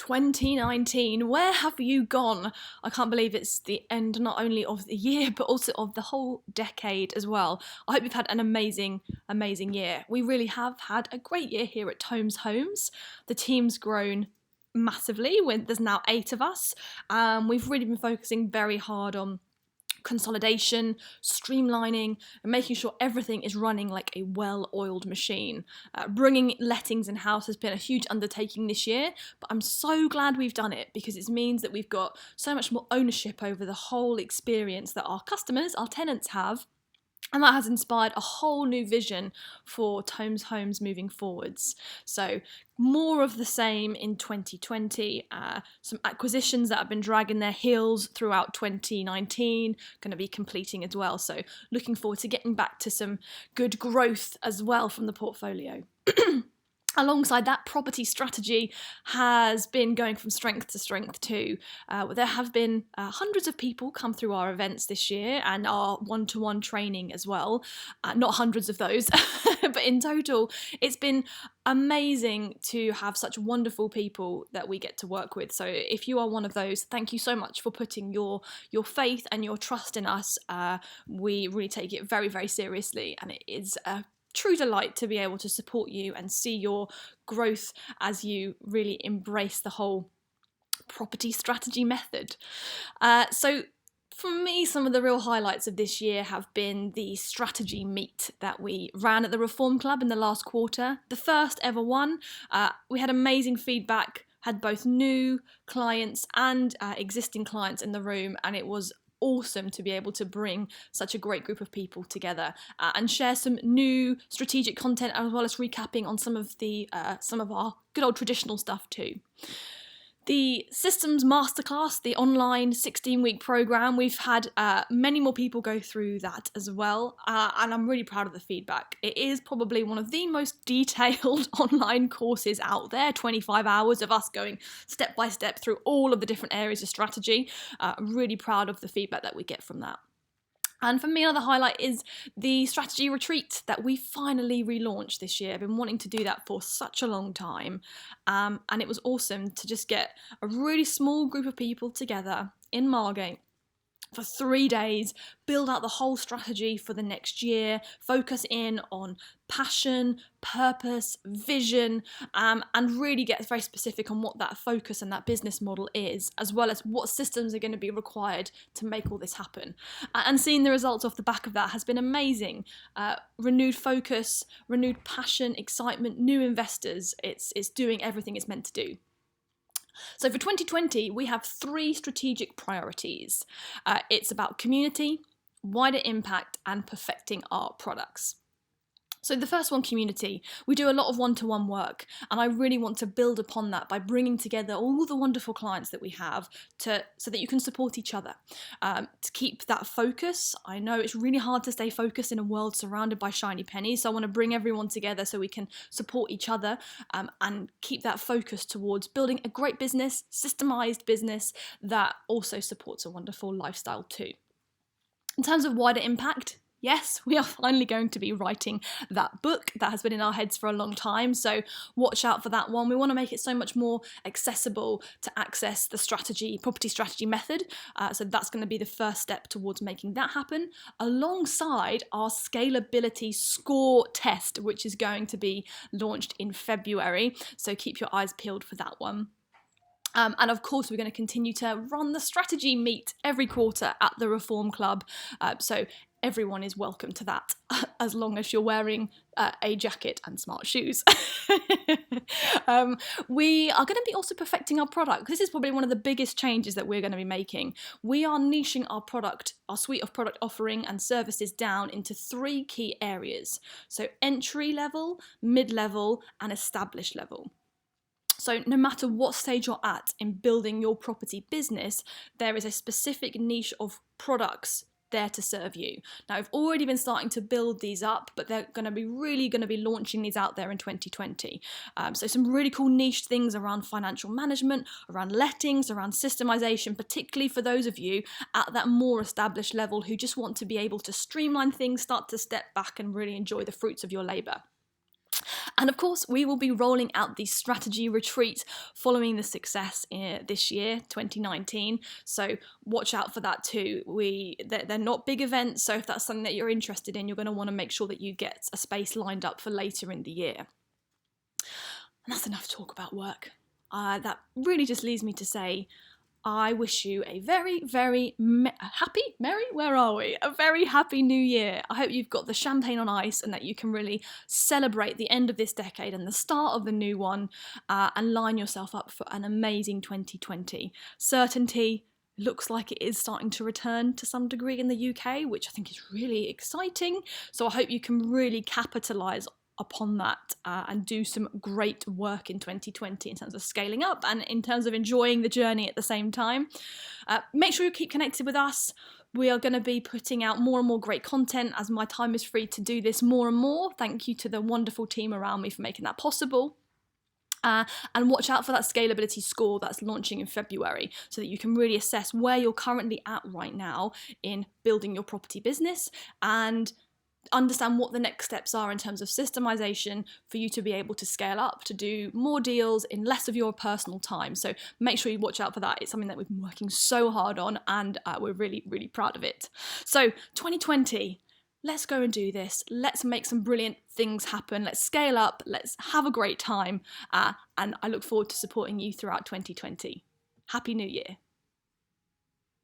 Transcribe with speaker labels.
Speaker 1: 2019, where have you gone? I can't believe it's the end not only of the year, but also of the whole decade as well. I hope you've had an amazing year. We really have had a great year here at Tomes Homes. The team's grown massively. There's now 8 of us. We've really been focusing very hard on consolidation, streamlining, and making sure everything is running like a well-oiled machine. Bringing lettings in-house has been a huge undertaking this year, but I'm so glad we've done it because it means that we've got so much more ownership over the whole experience that our customers, our tenants have. And that has inspired a whole new vision for Tomes Homes moving forwards. So more of the same in 2020. Some acquisitions that have been dragging their heels throughout 2019, going to be completing as well. So looking forward to getting back to some good growth as well from the portfolio. Alongside that, property strategy has been going from strength to strength too. There have been hundreds of people come through our events this year and our one-to-one training as well. Not hundreds of those, but in total, it's been amazing to have such wonderful people that we get to work with. So if you are one of those, thank you so much for putting your faith and your trust in us. We really take it very, very seriously, and it is a true delight to be able to support you and see your growth as you really embrace the whole property strategy method. So for me, some of the real highlights of this year have been the strategy meet that we ran at the Reform Club in the last quarter. The first ever one. We had amazing feedback, had both new clients and existing clients in the room, and it was awesome to be able to bring such a great group of people together and share some new strategic content, as well as recapping on some of our good old traditional stuff too. The Systems Masterclass, the online 16-week program, we've had many more people go through that as well, and I'm really proud of the feedback. It is probably one of the most detailed online courses out there, 25 hours of us going step by step through all of the different areas of strategy. I'm really proud of the feedback that we get from that. And for me, another highlight is the strategy retreat that we finally relaunched this year. I've been wanting to do that for such a long time. And it was awesome to just get a really small group of people together in Margate for 3 days, build out the whole strategy for the next year, focus in on passion, purpose, vision, and really get very specific on what that focus and that business model is, as well as what systems are going to be required to make all this happen. And seeing the results off the back of that has been amazing. Renewed focus, renewed passion, excitement, new investors. It's doing everything it's meant to do. So for 2020, we have 3 strategic priorities. It's about community, wider impact, and perfecting our products. So the first one, community. We do a lot of one-to-one work, and I really want to build upon that by bringing together all the wonderful clients that we have so that you can support each other. To keep that focus, I know it's really hard to stay focused in a world surrounded by shiny pennies, so I want to bring everyone together so we can support each other and keep that focus towards building a great business, systemized business that also supports a wonderful lifestyle too. In terms of wider impact, yes, we are finally going to be writing that book that has been in our heads for a long time, so watch out for that one. We want to make it so much more accessible to access the property strategy method, so that's going to be the first step towards making that happen, alongside our Scalability Score test, which is going to be launched in February, so keep your eyes peeled for that one. And of course, we're going to continue to run the strategy meet every quarter at the Reform Club. So everyone is welcome to that, as long as you're wearing a jacket and smart shoes. We are going to be also perfecting our product. This is probably one of the biggest changes that we're going to be making. We are niching our suite of product offering and services down into 3 key areas. So entry level, mid-level, and established level. So no matter what stage you're at in building your property business, there is a specific niche of products there to serve you. Now, I've already been starting to build these up, but they're really going to be launching these out there in 2020. So some really cool niche things around financial management, around lettings, around systemization, particularly for those of you at that more established level who just want to be able to streamline things, start to step back and really enjoy the fruits of your labor. And of course, we will be rolling out the strategy retreat following the success this year, 2019. So watch out for that too. They're not big events, so if that's something that you're interested in, you're going to want to make sure that you get a space lined up for later in the year. And that's enough talk about work. That really just leads me to say, I wish you a very, very a very happy new year. I hope you've got the champagne on ice and that you can really celebrate the end of this decade and the start of the new one, and line yourself up for an amazing 2020. Certainty looks like it is starting to return to some degree in the UK, which I think is really exciting. So I hope you can really capitalise upon that and do some great work in 2020 in terms of scaling up and in terms of enjoying the journey at the same time. Make sure you keep connected with us. We are going to be putting out more and more great content as my time is free to do this more and more. Thank you to the wonderful team around me for making that possible. And watch out for that Scalability School that's launching in February so that you can really assess where you're currently at right now in building your property business and understand what the next steps are in terms of systemization for you to be able to scale up, to do more deals in less of your personal time. So make sure you watch out for that. It's something that we've been working so hard on, and we're really, really proud of it. So 2020, let's go and do this. Let's make some brilliant things happen. Let's scale up. Let's have a great time. And I look forward to supporting you throughout 2020. Happy New Year.